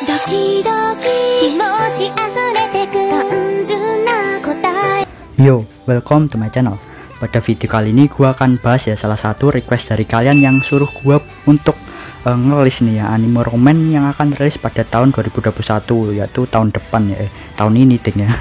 Yo, welcome to my channel. Pada video kali ini gua akan bahas ya salah satu request dari kalian yang suruh gua untuk ngelis nih ya anime roman yang akan rilis pada tahun 2021, yaitu tahun depan ya, tahun ini ting ya.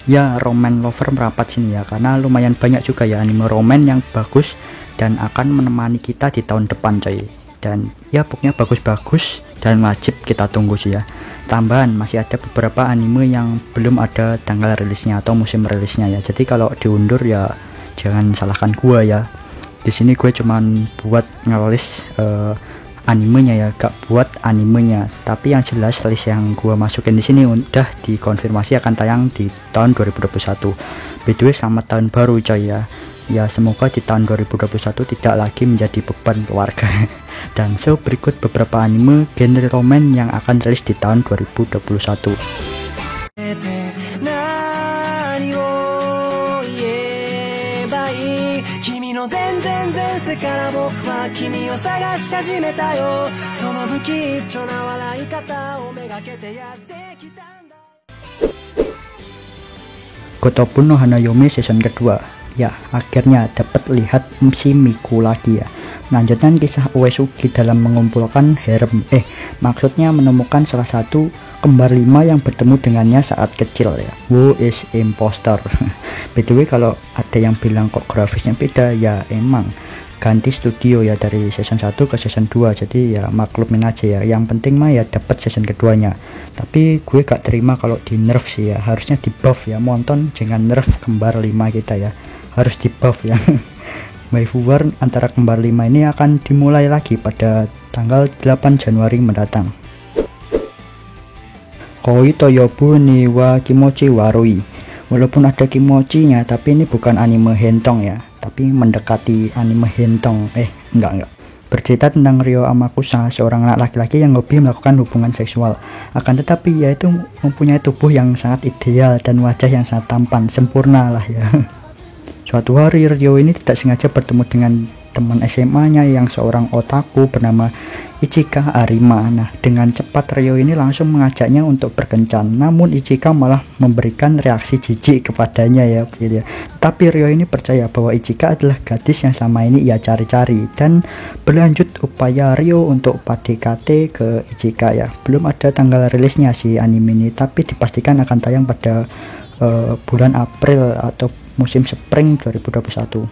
Ya, roman lover merapat sini ya, karena lumayan banyak juga ya anime roman yang bagus dan akan menemani kita di tahun depan coy. Dan ya pokoknya bagus-bagus dan wajib kita tunggu sih ya. Tambahan masih ada beberapa anime yang belum ada tanggal rilisnya atau musim rilisnya ya. Jadi kalau diundur ya jangan salahkan gua ya. Di sini gue cuman buat ngelis animenya ya, gak buat animenya. Tapi yang jelas rilis yang gua masukin di sini udah dikonfirmasi akan tayang di tahun 2021. By the way, selamat tahun baru coy ya. Ya semoga di tahun 2021 tidak lagi menjadi beban keluarga. Dan so berikut beberapa anime genre roman yang akan rilis di tahun 2021. Gotobu no Hanayome season kedua. Ya, akhirnya dapat lihat si Miku lagi ya. Melanjutkan kisah Uesugi dalam mengumpulkan harem. Maksudnya menemukan salah satu kembar 5 yang bertemu dengannya saat kecil ya. Who is imposter. By the way, kalau ada yang bilang kok grafisnya beda, ya emang ganti studio ya dari season 1 ke season 2. Jadi ya maklumin aja ya. Yang penting mah ya dapat season keduanya. Tapi gue gak terima kalau di nerf sih ya. Harusnya di buff ya. Monton jangan nerf kembar 5 kita ya. Harus di buff ya. Waifu War antara kembar 5 ini akan dimulai lagi pada tanggal 8 Januari mendatang. Koi Toyobu ni wa Kimochi Warui. Walaupun ada kimochinya, tapi ini bukan anime hentong ya, tapi mendekati anime hentong. Enggak. Bercerita tentang Ryo Amakusa, seorang anak laki-laki yang hobi melakukan hubungan seksual. Akan tetapi yaitu mempunyai tubuh yang sangat ideal dan wajah yang sangat tampan, sempurna lah ya. Suatu hari Ryo ini tidak sengaja bertemu dengan teman SMA-nya yang seorang otaku bernama Ichika Arima. Nah, dengan cepat Ryo ini langsung mengajaknya untuk berkencan. Namun Ichika malah memberikan reaksi jijik kepadanya ya, gitu ya. Tapi Ryo ini percaya bahwa Ichika adalah gadis yang selama ini ia cari-cari dan berlanjut upaya Ryo untuk PDKT ke Ichika ya. Belum ada tanggal rilisnya si anime ini, tapi dipastikan akan tayang pada bulan April atau musim spring 2021.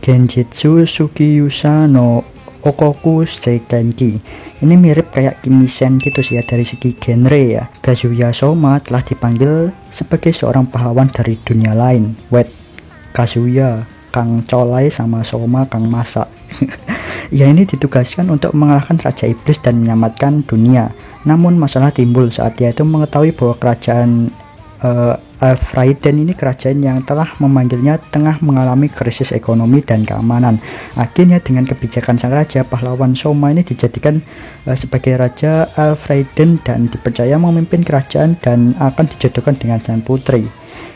Genjitsu Sugiyusa no Okoku Seikenki. Ini mirip kayak Kimisen gitu sih ya dari segi genre ya. Kazuya Soma telah dipanggil sebagai seorang pahlawan dari dunia lain. Kazuya Kang Colai sama Soma Kang Masak. Ya, ini ditugaskan untuk mengalahkan Raja Iblis dan menyelamatkan dunia. Namun masalah timbul saat dia itu mengetahui bahwa kerajaan Elfraiden ini kerajaan yang telah memanggilnya tengah mengalami krisis ekonomi dan keamanan. Akhirnya dengan kebijakan sang raja, pahlawan Soma ini dijadikan sebagai raja Elfraiden dan dipercaya memimpin kerajaan dan akan dijodohkan dengan sang putri.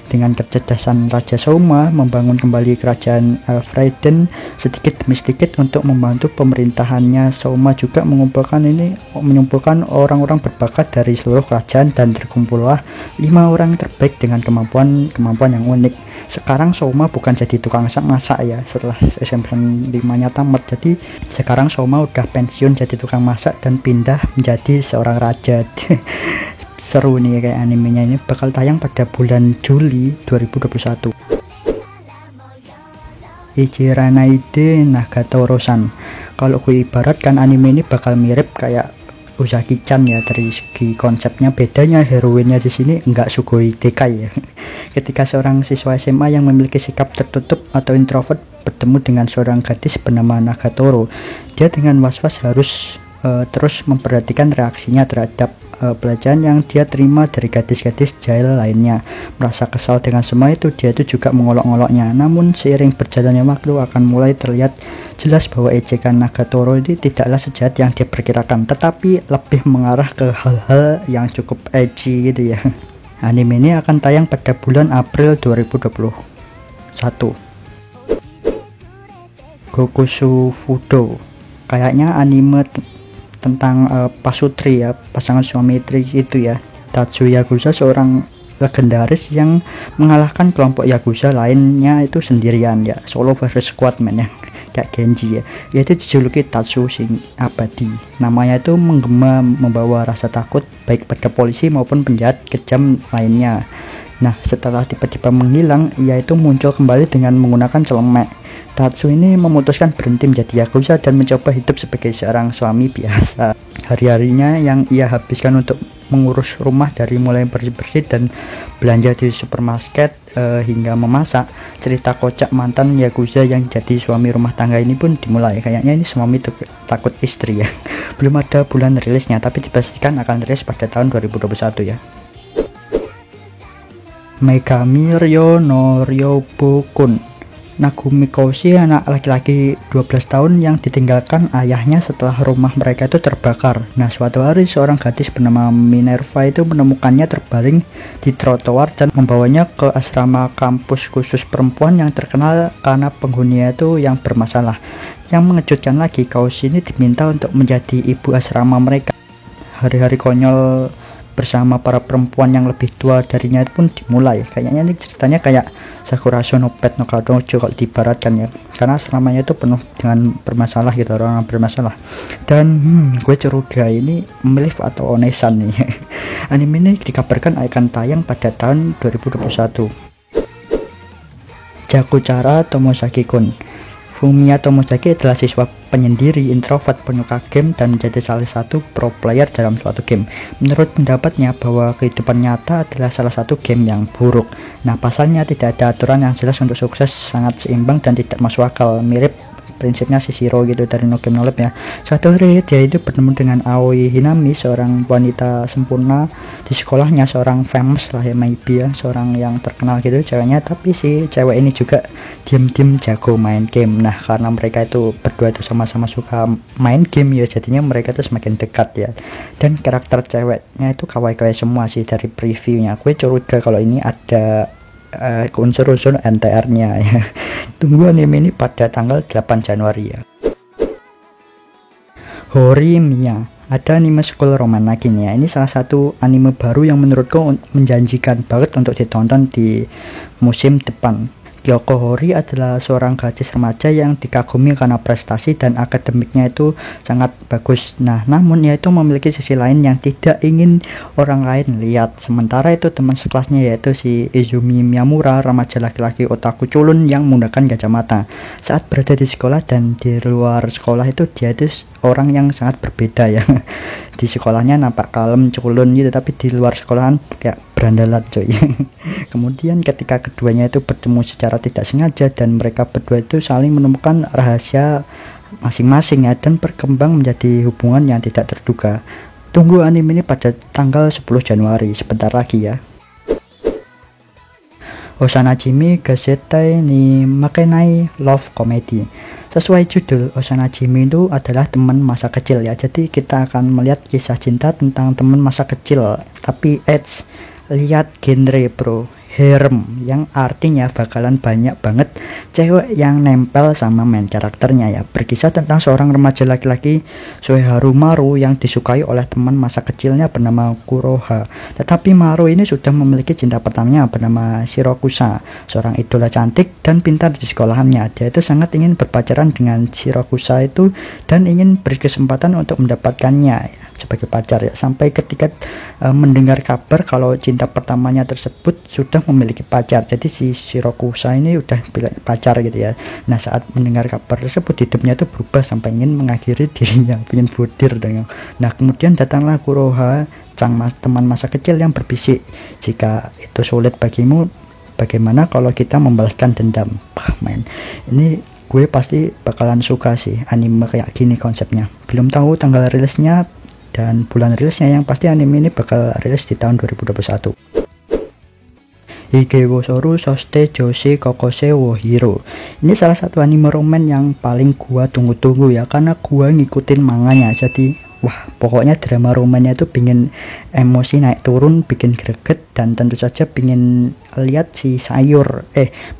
Dengan kecerdasan Raja Soma membangun kembali kerajaan Elfraiden sedikit demi sedikit untuk membantu pemerintahannya. Soma juga mengumpulkan orang-orang berbakat dari seluruh kerajaan dan terkumpullah 5 orang terbaik dengan kemampuan yang unik. Sekarang Soma bukan jadi tukang masak ya setelah SMP 5-nya tamat. Jadi sekarang Soma udah pensiun jadi tukang masak dan pindah menjadi seorang raja. Seru nih kayak animenya. Ini bakal tayang pada bulan Juli 2021. Ichiranaide Nagatoro-san. Kalau gue ibaratkan anime ini bakal mirip kayak Uzaki-chan ya dari segi konsepnya. Bedanya heroinnya di sini enggak Sugoi Dekai ya. Ketika seorang siswa SMA yang memiliki sikap tertutup atau introvert bertemu dengan seorang gadis bernama Nagatoro, dia dengan was-was harus terus memperhatikan reaksinya terhadap pelajaran yang dia terima dari gadis-gadis jahil lainnya. Merasa kesal dengan semua itu, dia itu juga mengolok-ngoloknya. Namun seiring berjalannya waktu akan mulai terlihat jelas bahwa ejekan Nagatoro ini tidaklah sejahat yang diperkirakan, tetapi lebih mengarah ke hal-hal yang cukup edgy gitu ya. Anime ini akan tayang pada bulan April 2021. Gokusu Fudo, kayaknya anime tentang pasutri ya, pasangan suami istri itu ya. Tatsuya Yakuza seorang legendaris yang mengalahkan kelompok Yakuza lainnya itu sendirian ya, solo versus squad man ya, kayak Genji ya, yaitu dijuluki Tatsu sing abadi. Namanya itu menggema membawa rasa takut baik pada polisi maupun penjahat kejam lainnya. Nah, setelah tiba-tiba menghilang, ia itu muncul kembali dengan menggunakan celemek. Tatsu ini memutuskan berhenti menjadi Yakuza dan mencoba hidup sebagai seorang suami biasa. Hari-harinya yang ia habiskan untuk mengurus rumah, dari mulai bersih-bersih dan belanja di supermarket hingga memasak. Cerita kocak mantan Yakuza yang jadi suami rumah tangga ini pun dimulai. Kayaknya ini suami takut istri ya. Belum ada bulan rilisnya, tapi dipastikan akan rilis pada tahun 2021 ya. Megami Ryo no Ryobokun. Nagumi Koshi, anak laki-laki 12 tahun yang ditinggalkan ayahnya setelah rumah mereka itu terbakar. Nah, suatu hari seorang gadis bernama Minerva itu menemukannya terbaring di trotoar dan membawanya ke asrama kampus khusus perempuan yang terkenal karena penghuninya itu yang bermasalah. Yang mengejutkan lagi, Koshi ini diminta untuk menjadi ibu asrama mereka. Hari-hari konyol bersama para perempuan yang lebih tua darinya pun dimulai. Kayaknya ini ceritanya kayak Sakurazo no Pet no Kadojo kalau diibaratkan ya, karena selamanya itu penuh dengan bermasalah gitu, orang bermasalah. Dan gue curiga ini MILF atau Onesan nih. Anime ini dikabarkan akan tayang pada tahun 2021. Jakuchara Tomosaki-kun. Fumiya Tomosaki adalah siswa penyendiri, introvert, penyuka game, dan menjadi salah satu pro player dalam suatu game. Menurut pendapatnya bahwa kehidupan nyata adalah salah satu game yang buruk. Nah, pasalnya tidak ada aturan yang jelas untuk sukses, sangat seimbang dan tidak masuk akal, mirip prinsipnya Shishiro gitu dari No Game No Life ya. Suatu hari dia itu bertemu dengan Aoi Hinami, seorang wanita sempurna di sekolahnya, seorang famous lah ya, maybe ya, seorang yang terkenal gitu ceweknya. Tapi si cewek ini juga diam-diam jago main game. Nah, karena mereka itu berdua itu sama-sama suka main game ya, jadinya mereka itu semakin dekat ya. Dan karakter ceweknya itu kawaii-kawaii semua sih dari previewnya. Gue curiga kalau ini ada unsur-unsur NTR-nya ya. Tunggu anime ini pada tanggal 8 Januari ya. Horimiya. Ada anime school roman lagi nih ya. Ini salah satu anime baru yang menurutku menjanjikan banget untuk ditonton di musim depan. Kyoko Hori adalah seorang gadis remaja yang dikagumi karena prestasi dan akademiknya itu sangat bagus. Nah, namun ia itu memiliki sisi lain yang tidak ingin orang lain lihat. Sementara itu teman sekelasnya yaitu si Izumi Miyamura, remaja laki-laki otaku culun yang menggunakan kacamata. Saat berada di sekolah dan di luar sekolah itu dia itu orang yang sangat berbeda ya. Di sekolahnya nampak kalem, culun gitu, tapi di luar sekolahan kayak berandalan coy. Kemudian ketika keduanya itu bertemu secara tidak sengaja dan mereka berdua itu saling menemukan rahasia masing-masing ya, dan berkembang menjadi hubungan yang tidak terduga. Tunggu anime ini pada tanggal 10 Januari, sebentar lagi ya. Osanajimi Gasetai ni Makenai Love Comedy. Sesuai judul, Osanajimi itu adalah teman masa kecil ya. Jadi kita akan melihat kisah cinta tentang teman masa kecil. Tapi lihat genre bro, harem, yang artinya bakalan banyak banget cewek yang nempel sama main karakternya ya. Berkisah tentang seorang remaja laki-laki Soeharu Maru yang disukai oleh teman masa kecilnya bernama Kuroha. Tetapi Maru ini sudah memiliki cinta pertamanya bernama Shirokusa, seorang idola cantik dan pintar di sekolahannya. Dia itu sangat ingin berpacaran dengan Shirokusa itu dan ingin berkesempatan untuk mendapatkannya ya, sebagai pacar ya, sampai ketika mendengar kabar kalau cinta pertamanya tersebut sudah memiliki pacar. Jadi si Shirokusa ini udah pacar gitu ya. Nah, saat mendengar kabar tersebut hidupnya itu berubah sampai ingin mengakhiri dirinya, ingin budir dengan. Nah, kemudian datanglah Kuroha, teman masa kecil yang berbisik, jika itu sulit bagimu, bagaimana kalau kita membalaskan dendam. Men, ini gue pasti bakalan suka sih anime kayak gini konsepnya. Belum tahu tanggal rilisnya dan bulan rilisnya, yang pasti anime ini bakal rilis di tahun 2021. Hige wo Soru Soste Joshi Kokose wo Hiro. Ini salah satu anime roman yang paling gua tunggu-tunggu ya, karena gua ngikutin manganya. Jadi wah, pokoknya drama romannya itu bikin emosi naik turun, bikin greget, dan tentu saja bikin lihat si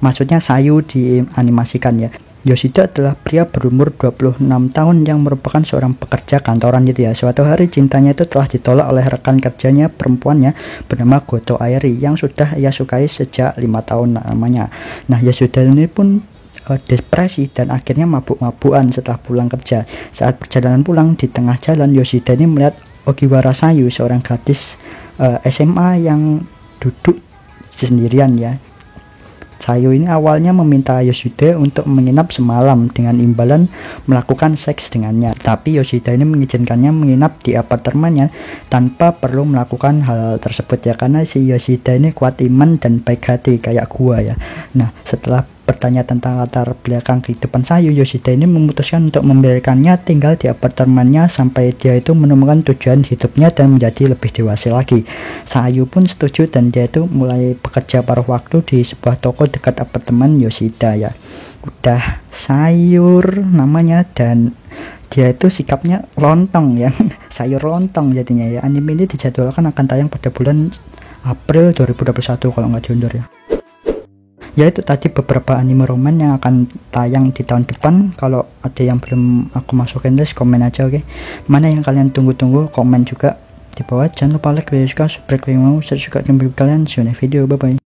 maksudnya Sayu dianimasikan ya. Yoshida adalah pria berumur 26 tahun yang merupakan seorang pekerja kantoran gitu ya. Suatu hari cintanya itu telah ditolak oleh rekan kerjanya perempuannya bernama Goto Airi yang sudah ia sukai sejak 5 tahun namanya. Nah, Yoshida ini pun depresi dan akhirnya mabuk-mabukan setelah pulang kerja. Saat perjalanan pulang di tengah jalan, Yoshida ini melihat Ogiwara Sayu, seorang gadis SMA yang duduk sendirian ya. Sayu ini awalnya meminta Yoshida untuk menginap semalam dengan imbalan melakukan seks dengannya. Tapi Yoshida ini mengizinkannya menginap di apartemennya tanpa perlu melakukan hal tersebut ya, karena si Yoshida ini kuat iman dan baik hati kayak gua ya. Nah, setelah bertanya tentang latar belakang kehidupan Sayu, Yoshida ini memutuskan untuk membiarkannya tinggal di apartemennya sampai dia itu menemukan tujuan hidupnya dan menjadi lebih dewasa lagi. Sayu pun setuju dan dia itu mulai bekerja paruh waktu di sebuah toko dekat apartemen Yoshida ya. Udah sayur namanya dan dia itu sikapnya lontong ya. Sayur lontong jadinya ya. Anime ini dijadwalkan akan tayang pada bulan April 2021 kalau nggak diundur ya. Ya, itu tadi beberapa anime roman yang akan tayang di tahun depan. Kalau ada yang belum aku masukin list, komen aja, oke? Mana yang kalian tunggu-tunggu, komen juga di bawah. Jangan lupa like video suka, subscribe kalau mau, saya juga kembali kalian. See you next video, bye bye.